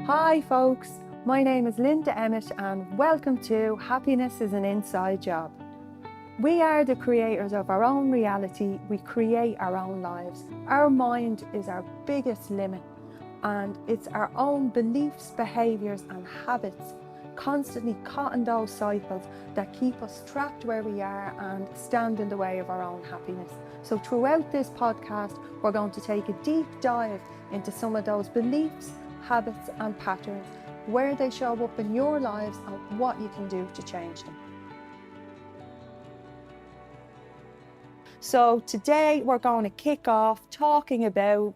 Hi folks, my name is Linda Emmett and welcome to Happiness is an Inside Job. We are the creators of our own reality, we create our own lives. Our mind is our biggest limit and it's our own beliefs, behaviours and habits constantly caught in those cycles that keep us trapped where we are and stand in the way of our own happiness. So throughout this podcast, we're going to take a deep dive into some of those beliefs, habits and patterns, where they show up in your lives and what you can do to change them. So today we're going to kick off talking about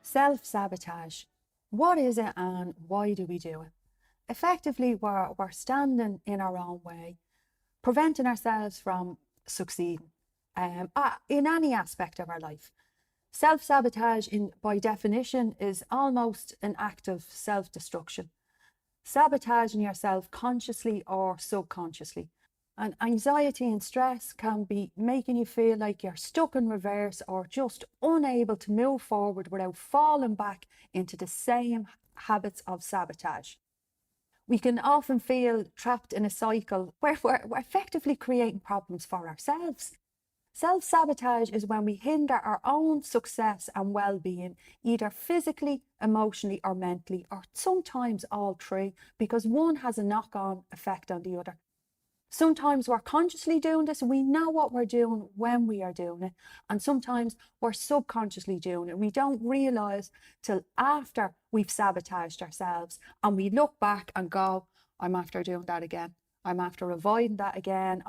self-sabotage. What is it and why do we do it? Effectively, we're standing in our own way, preventing ourselves from succeeding in any aspect of our life. Self-sabotage, by definition, is almost an act of self-destruction. Sabotaging yourself consciously or subconsciously. And anxiety and stress can be making you feel like you're stuck in reverse or just unable to move forward without falling back into the same habits of sabotage. We can often feel trapped in a cycle where we're effectively creating problems for ourselves. Self-sabotage is when we hinder our own success and well-being, either physically, emotionally or mentally, or sometimes all three, because one has a knock-on effect on the other. Sometimes we're consciously doing this, we know what we're doing when we are doing it, and sometimes we're subconsciously doing it. We don't realise till after we've sabotaged ourselves and we look back and go, I'm after doing that again. I'm after avoiding that again.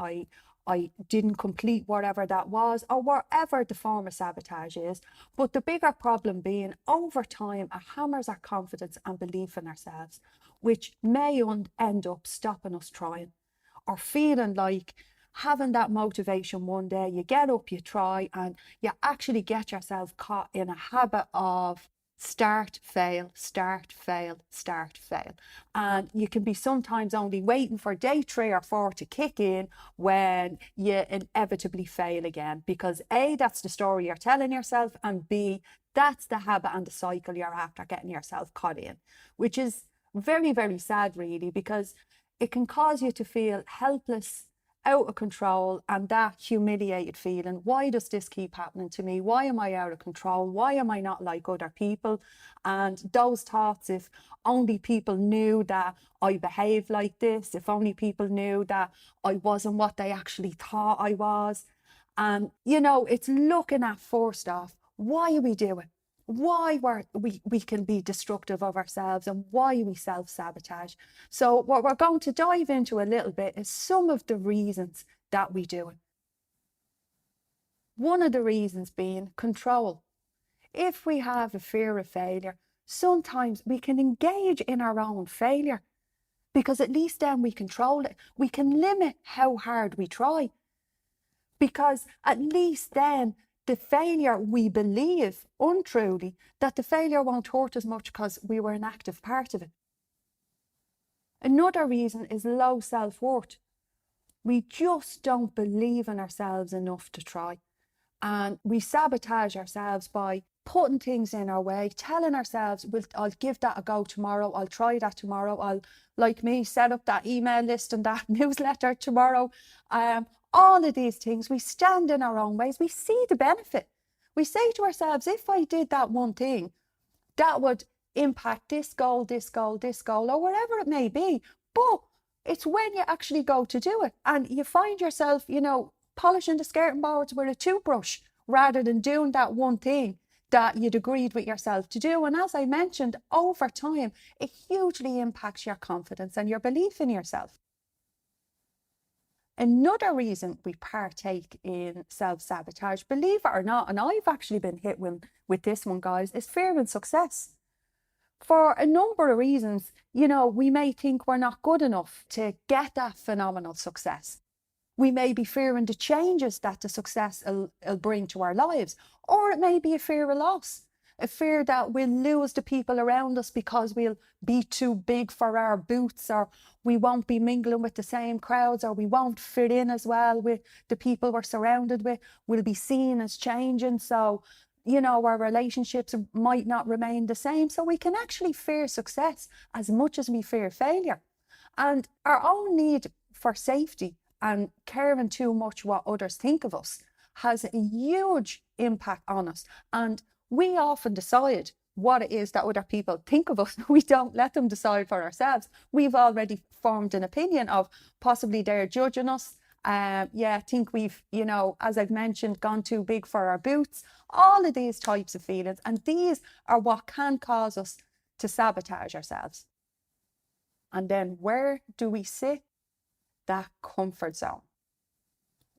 I didn't complete whatever that was, or whatever the form of sabotage is. But the bigger problem being, over time, it hammers our confidence and belief in ourselves, which may end up stopping us trying, or feeling like having that motivation one day, you get up, you try, and you actually get yourself caught in a habit of start, fail, start, fail, start, fail. And you can be sometimes only waiting for day 3 or 4 to kick in when you inevitably fail again. Because A, that's the story you're telling yourself, and B, that's the habit and the cycle you're after getting yourself caught in, which is very, very sad really, because it can cause you to feel helpless, out of control, and that humiliated feeling. Why does this keep happening to me? Why am I out of control? Why am I not like other people? And those thoughts, if only people knew that I behaved like this, if only people knew that I wasn't what they actually thought I was. And, it's looking at, first off, why we do it. Why we can be destructive of ourselves and why we self-sabotage. So what we're going to dive into a little bit is some of the reasons that we do it. One of the reasons being control. If we have a fear of failure, sometimes we can engage in our own failure because at least then we control it. We can limit how hard we try because at least then the failure, we believe untruly that the failure won't hurt as much because we were an active part of it. Another reason is low self-worth. We just don't believe in ourselves enough to try. And we sabotage ourselves by putting things in our way, telling ourselves, I'll give that a go tomorrow, I'll try that tomorrow, I'll, like me, set up that email list and that newsletter tomorrow. All of these things, we stand in our own ways, we see the benefit. We say to ourselves, if I did that one thing, that would impact this goal, this goal, this goal, or whatever it may be. But it's when you actually go to do it and you find yourself, polishing the skirting boards with a toothbrush rather than doing that one thing that you'd agreed with yourself to do. And as I mentioned, over time, it hugely impacts your confidence and your belief in yourself. Another reason we partake in self-sabotage, believe it or not, and I've actually been hit with this one, guys, is fear and success. For a number of reasons, we may think we're not good enough to get that phenomenal success. We may be fearing the changes that the success will bring to our lives, or it may be a fear of loss. A fear that we'll lose the people around us because we'll be too big for our boots, or we won't be mingling with the same crowds, or we won't fit in as well with the people we're surrounded with. We'll be seen as changing. So our relationships might not remain the same. So we can actually fear success as much as we fear failure. And our own need for safety and caring too much what others think of us has a huge impact on us. And we often decide what it is that other people think of us. We don't let them decide for ourselves. We've already formed an opinion of possibly they're judging us. I think we've, as I've mentioned, gone too big for our boots. All of these types of feelings, and these are what can cause us to sabotage ourselves. And then where do we sit? That comfort zone.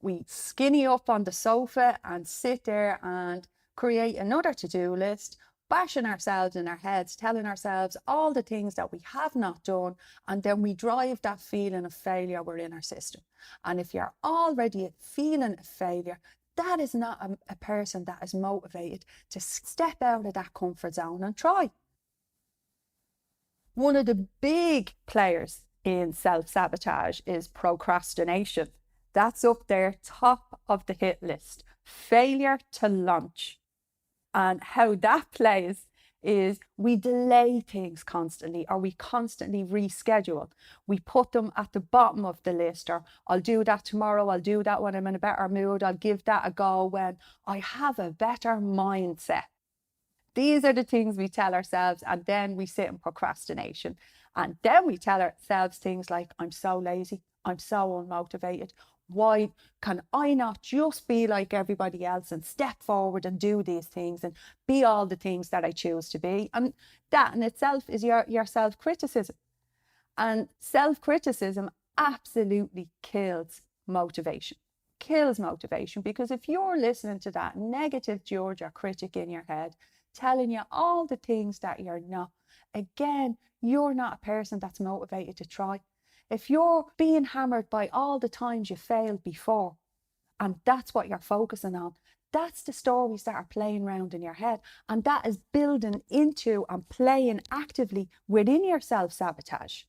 We skinny up on the sofa and sit there and create another to-do list, bashing ourselves in our heads, telling ourselves all the things that we have not done, and then we drive that feeling of failure within our system. And if you're already feeling a failure, that is not a person that is motivated to step out of that comfort zone and try. One of the big players in self-sabotage is procrastination. That's up there, top of the hit list. Failure to launch. And how that plays is we delay things constantly, or we constantly reschedule. We put them at the bottom of the list, or I'll do that tomorrow, I'll do that when I'm in a better mood, I'll give that a go when I have a better mindset. These are the things we tell ourselves, and then we sit in procrastination. And then we tell ourselves things like, I'm so lazy, I'm so unmotivated. Why can I not just be like everybody else and step forward and do these things and be all the things that I choose to be? And that in itself is your self-criticism. And self-criticism absolutely kills motivation. Kills motivation, because if you're listening to that negative judge or critic in your head telling you all the things that you're not, again, you're not a person that's motivated to try. If you're being hammered by all the times you failed before, and that's what you're focusing on, that's the stories that are playing around in your head, and that is building into and playing actively within your self-sabotage.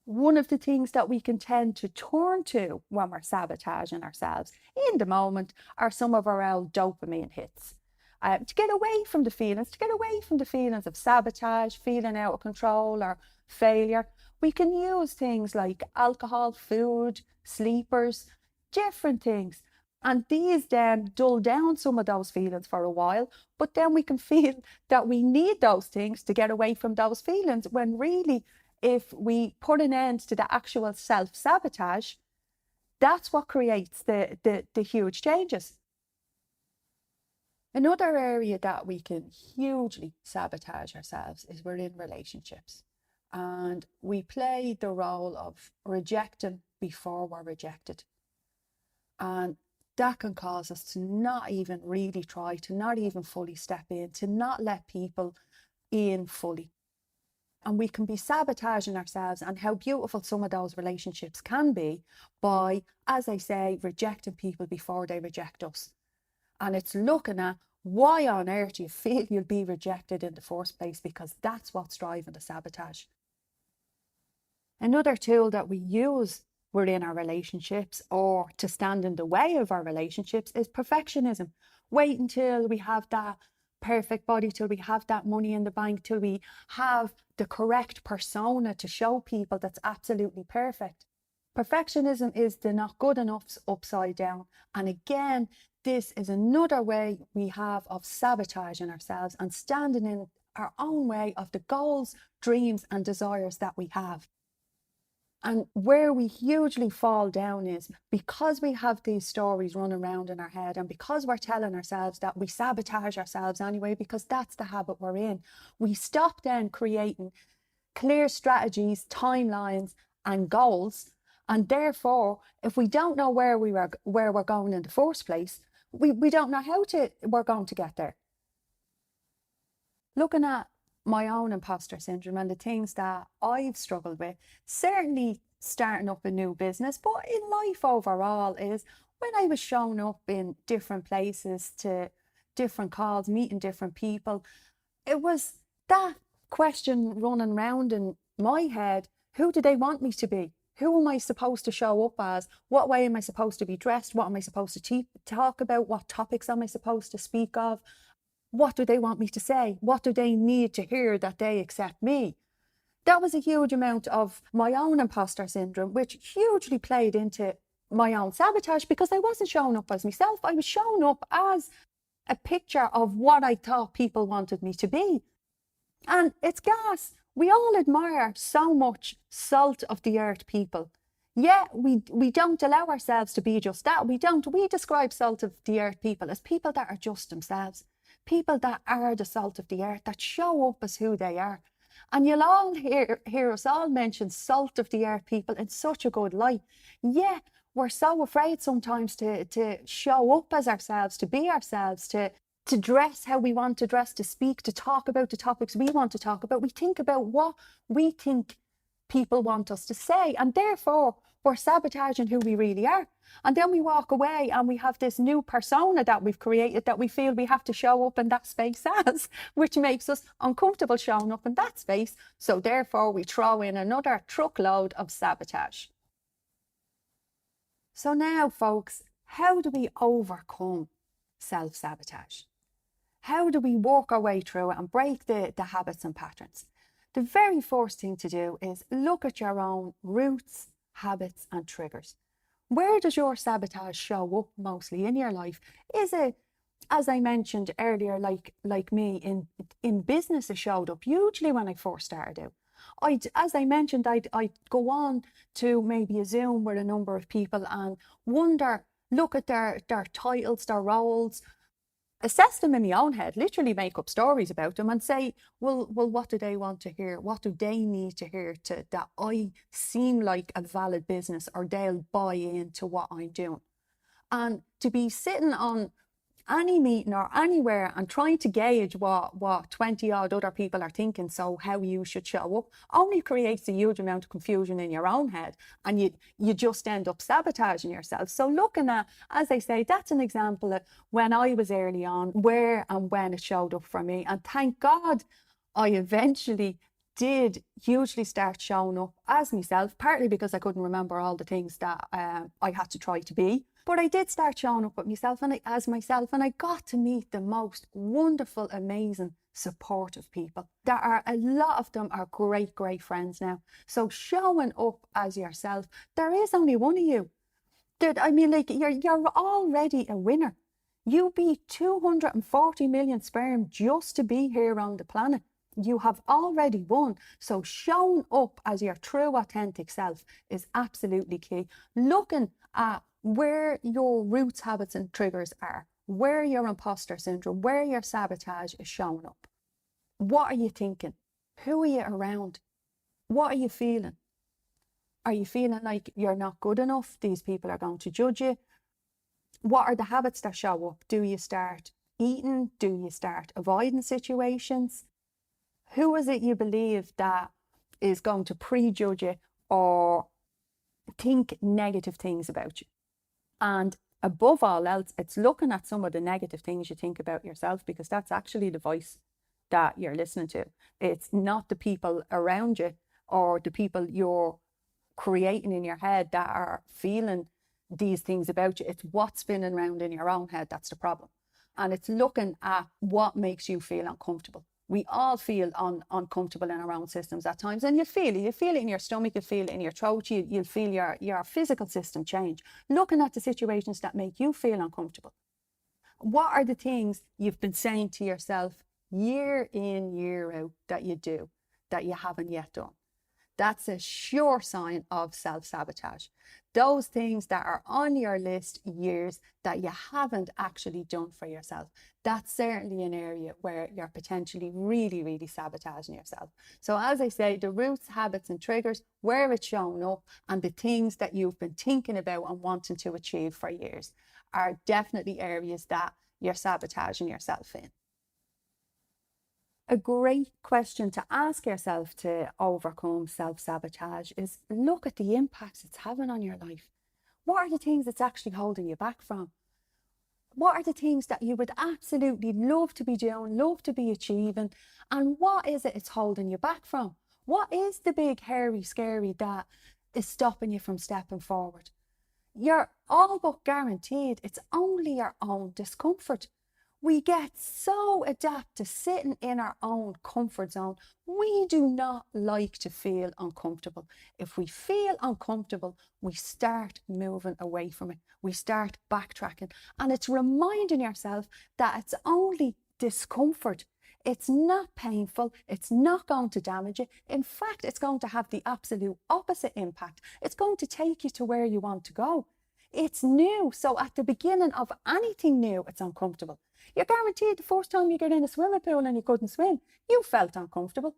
One of the things that we can tend to turn to when we're sabotaging ourselves in the moment are some of our old dopamine hits. To get away from the feelings of sabotage, feeling out of control or failure, we can use things like alcohol, food, sleepers, different things. And these then dull down some of those feelings for a while, but then we can feel that we need those things to get away from those feelings, when really, if we put an end to the actual self-sabotage, that's what creates the huge changes. Another area that we can hugely sabotage ourselves is we're in relationships. And we play the role of rejecting before we're rejected. And that can cause us to not even really try, to not even fully step in, to not let people in fully. And we can be sabotaging ourselves, and how beautiful some of those relationships can be by, as I say, rejecting people before they reject us. And it's looking at why on earth do you feel you'll be rejected in the first place, because that's what's driving the sabotage. Another tool that we use within our relationships, or to stand in the way of our relationships, is perfectionism. Wait until we have that perfect body, till we have that money in the bank, till we have the correct persona to show people that's absolutely perfect. Perfectionism is the not good enough's upside down. And again, this is another way we have of sabotaging ourselves and standing in our own way of the goals, dreams and desires that we have. And where we hugely fall down is because we have these stories running around in our head, and because we're telling ourselves that we sabotage ourselves anyway, because that's the habit we're in, we stop then creating clear strategies, timelines and goals. And therefore, if we don't know where we're going in the first place, we don't know how we're going to get there. Looking at my own imposter syndrome and the things that I've struggled with, certainly starting up a new business, but in life overall, is when I was showing up in different places to different calls, meeting different people, it was that question running around in my head: who do they want me to be? Who am I supposed to show up as? What way am I supposed to be dressed? What am I supposed to talk about? What topics am I supposed to speak of? What do they want me to say? What do they need to hear that they accept me? That was a huge amount of my own imposter syndrome, which hugely played into my own sabotage, because I wasn't showing up as myself. I was showing up as a picture of what I thought people wanted me to be. And it's gas. We all admire so much salt of the earth people. Yeah, we don't allow ourselves to be just that. We don't. We describe salt of the earth people as people that are just themselves. People that are the salt of the earth, that show up as who they are. And you'll all hear us all mention salt of the earth people in such a good light. Yeah, we're so afraid sometimes to show up as ourselves, to be ourselves, to dress how we want to dress, to speak, to talk about the topics we want to talk about. We think about what we think people want us to say, and therefore we're sabotaging who we really are. And then we walk away and we have this new persona that we've created that we feel we have to show up in that space as, which makes us uncomfortable showing up in that space. So therefore we throw in another truckload of sabotage. So now, folks, how do we overcome self-sabotage? How do we work our way through it and break the habits and patterns? The very first thing to do is look at your own roots, habits and triggers. Where does your sabotage show up mostly in your life? Is it, as I mentioned earlier, like me, in business it showed up hugely when I first started out. As I mentioned, I'd go on to maybe a Zoom with a number of people and look at their titles, their roles, assess them in my own head, literally make up stories about them and say, well, what do they want to hear? What do they need to hear that I seem like a valid business, or they'll buy into what I'm doing? And to be sitting on any meeting or anywhere and trying to gauge what 20 odd other people are thinking, so how you should show up, only creates a huge amount of confusion in your own head, and you just end up sabotaging yourself. So looking at, as I say, that's an example of when I was early on, where and when it showed up for me. And thank God I eventually did hugely start showing up as myself, partly because I couldn't remember all the things that I had to try to be. But I did start showing up with myself as myself, and I got to meet the most wonderful, amazing, supportive people. A lot of them are great, great friends now. So showing up as yourself, there is only one of you. I mean, like, you're already a winner. You beat 240 million sperm just to be here on the planet. You have already won. So showing up as your true, authentic self is absolutely key. Looking at where your roots, habits and triggers are, where your imposter syndrome, where your sabotage is showing up. What are you thinking? Who are you around? What are you feeling? Are you feeling like you're not good enough? These people are going to judge you. What are the habits that show up? Do you start eating? Do you start avoiding situations? Who is it you believe that is going to prejudge you or think negative things about you? And above all else, it's looking at some of the negative things you think about yourself, because that's actually the voice that you're listening to. It's not the people around you or the people you're creating in your head that are feeling these things about you. It's what's spinning around in your own head that's the problem. And it's looking at what makes you feel uncomfortable. We all feel uncomfortable in our own systems at times, and you feel it in your stomach, you feel it in your throat, you'll feel your physical system change. Looking at the situations that make you feel uncomfortable. What are the things you've been saying to yourself year in, year out that you do that you haven't yet done? That's a sure sign of self-sabotage. Those things that are on your list years that you haven't actually done for yourself, that's certainly an area where you're potentially really, really sabotaging yourself. So as I say, the roots, habits and triggers, where it's shown up, and the things that you've been thinking about and wanting to achieve for years are definitely areas that you're sabotaging yourself in. A great question to ask yourself to overcome self-sabotage is look at the impacts it's having on your life. What are the things it's actually holding you back from? What are the things that you would absolutely love to be doing, love to be achieving? And what is it it's holding you back from? What is the big, hairy, scary that is stopping you from stepping forward. You're all but guaranteed it's only your own discomfort. We get so adapt to sitting in our own comfort zone. We do not like to feel uncomfortable. If we feel uncomfortable, we start moving away from it. We start backtracking. And it's reminding yourself that it's only discomfort. It's not painful. It's not going to damage you. In fact, it's going to have the absolute opposite impact. It's going to take you to where you want to go. It's new. So at the beginning of anything new, it's uncomfortable. You're guaranteed the first time you get in a swimming pool and you couldn't swim, you felt uncomfortable.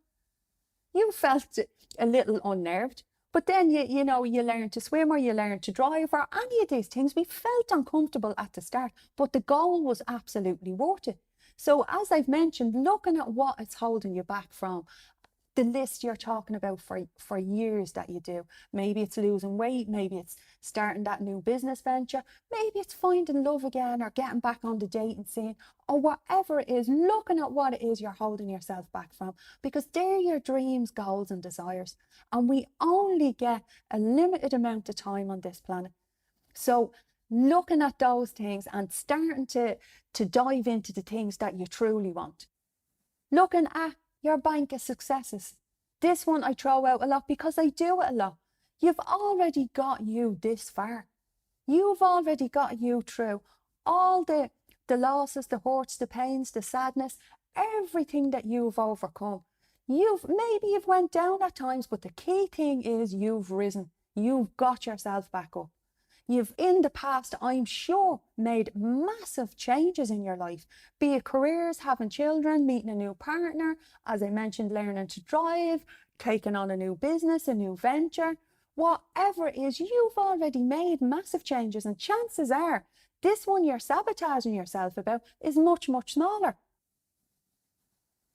You felt a little unnerved. But then you learn to swim or you learn to drive or any of these things. We felt uncomfortable at the start, but the goal was absolutely worth it. So as I've mentioned, looking at what it's holding you back from, the list you're talking about for years that you do. Maybe it's losing weight, maybe it's starting that new business venture, maybe it's finding love again or getting back on the dating scene, or whatever it is, looking at what it is you're holding yourself back from, because they're your dreams, goals and desires. And we only get a limited amount of time on this planet. So looking at those things and starting to dive into the things that you truly want. Looking at your bank of successes. This one I throw out a lot because I do it a lot. You've already got you this far. You've already got you through all the losses, the hurts, the pains, the sadness, everything that you've overcome. Maybe you've went down at times, but the key thing is you've risen. You've got yourself back up. You've in the past, I'm sure, made massive changes in your life, be it careers, having children, meeting a new partner, as I mentioned, learning to drive, taking on a new business, a new venture, whatever it is, you've already made massive changes, and chances are this one you're sabotaging yourself about is much, much smaller.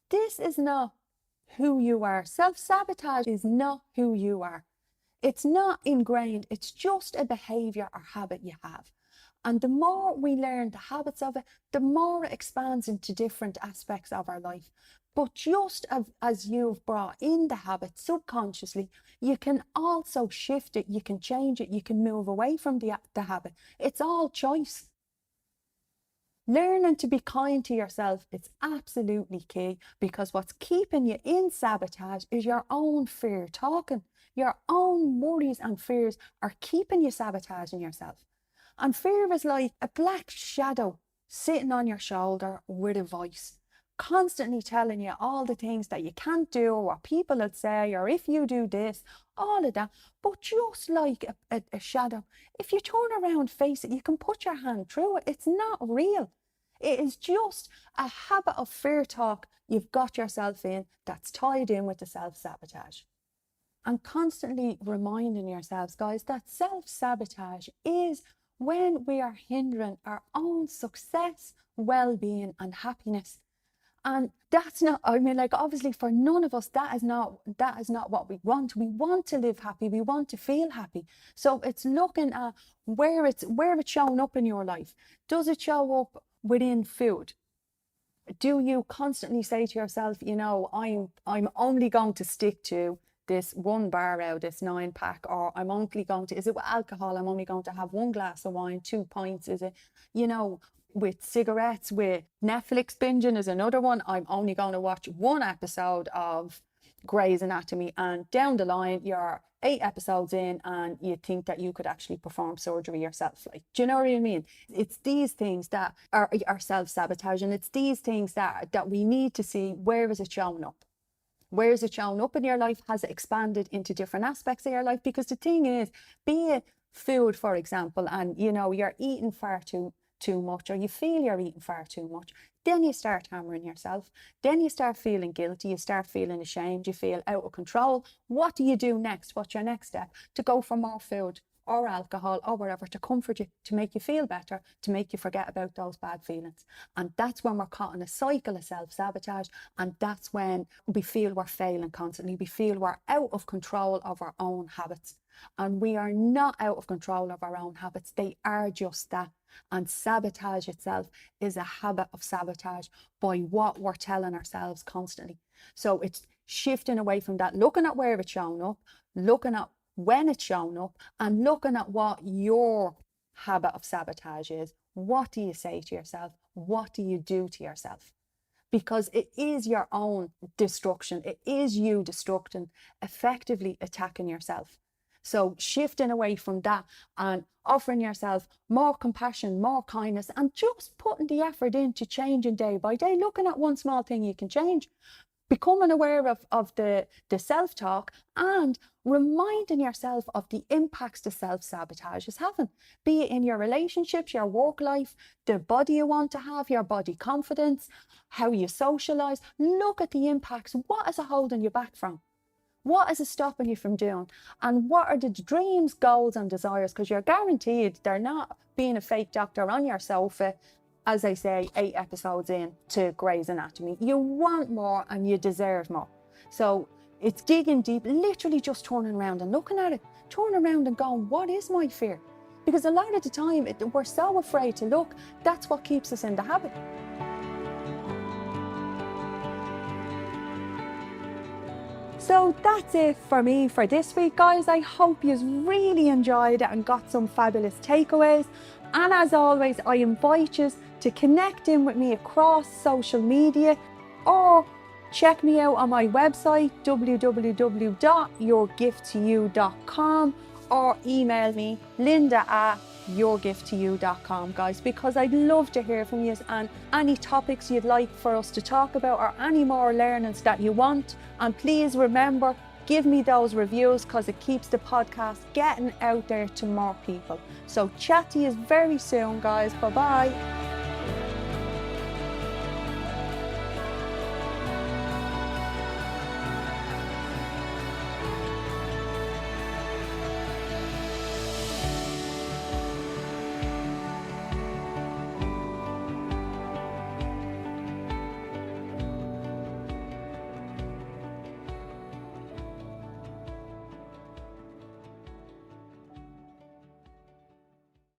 This is not who you are. Self-sabotage is not who you are. It's not ingrained, it's just a behaviour or habit you have. And the more we learn the habits of it, the more it expands into different aspects of our life. But just as you've brought in the habit subconsciously, you can also shift it, you can change it, you can move away from the habit. It's all choice. Learning to be kind to yourself is absolutely key, because what's keeping you in sabotage is your own fear talking. Your own worries and fears are keeping you sabotaging yourself. And fear is like a black shadow sitting on your shoulder with a voice, constantly telling you all the things that you can't do, or what people will say, or if you do this, all of that. But just like a shadow, if you turn around, face it, you can put your hand through it. It's not real. It is just a habit of fear talk you've got yourself in that's tied in with the self-sabotage. And constantly reminding yourselves, guys, that self-sabotage is when we are hindering our own success, well-being and happiness. And that's not, I mean, like, obviously for none of us, that is not what we want. We want to live happy. We want to feel happy. So it's looking at where it's showing up in your life. Does it show up within food? Do you constantly say to yourself, I'm only going to stick to this one bar out, this 9-pack, or I'm only going to, is it with alcohol, I'm only going to have one glass of wine, 2 pints, is it, with cigarettes, with Netflix binging is another one, I'm only going to watch one episode of Grey's Anatomy, and down the line you're 8 episodes in and you think that you could actually perform surgery yourself. Like, do you know what I mean? It's these things that are self-sabotaging. It's these things that we need to see, where is it showing up? Where is it showing up in your life? Has it expanded into different aspects of your life? Because the thing is, be it food, for example, and you're eating far too much, or you feel you're eating far too much, then you start hammering yourself. Then you start feeling guilty. You start feeling ashamed. You feel out of control. What do you do next? What's your next step? To go for more food or alcohol or whatever to comfort you, to make you feel better, to make you forget about those bad feelings. And that's when we're caught in a cycle of self-sabotage, and that's when we feel we're failing constantly. We feel we're out of control of our own habits, and we are not out of control of our own habits. They are just that. And sabotage itself is a habit of sabotage by what we're telling ourselves constantly. So it's shifting away from that, looking at where it's shown up, looking at when it's shown up, and looking at what your habit of sabotage is. What do you say to yourself? What do you do to yourself? Because it is your own destruction. It is you destructing, effectively attacking yourself. So shifting away from that and offering yourself more compassion, more kindness, and just putting the effort into changing day by day, looking at one small thing you can change, becoming aware of the self-talk, and reminding yourself of the impacts the self-sabotage is having, be it in your relationships, your work life, the body you want to have, your body confidence, how you socialize. Look at the impacts. What is it holding you back from? What is it stopping you from doing? And what are the dreams, goals and desires? Because you're guaranteed they're not being a fake doctor on your sofa, as I say, 8 episodes in to Grey's Anatomy. You want more and you deserve more. So it's digging deep, literally just turning around and looking at it, turning around and going, what is my fear? Because a lot of the time we're so afraid to look. That's what keeps us in the habit. So that's it for me for this week, guys. I hope you really enjoyed it and got some fabulous takeaways. And as always, I invite you to connect in with me across social media, or check me out on my website, www.yourgifttoyou.com, or email me, linda@yourgifttoyou.com, guys, because I'd love to hear from you, and any topics you'd like for us to talk about, or any more learnings that you want. And please remember, give me those reviews, because it keeps the podcast getting out there to more people. So chat to you very soon, guys. Bye bye.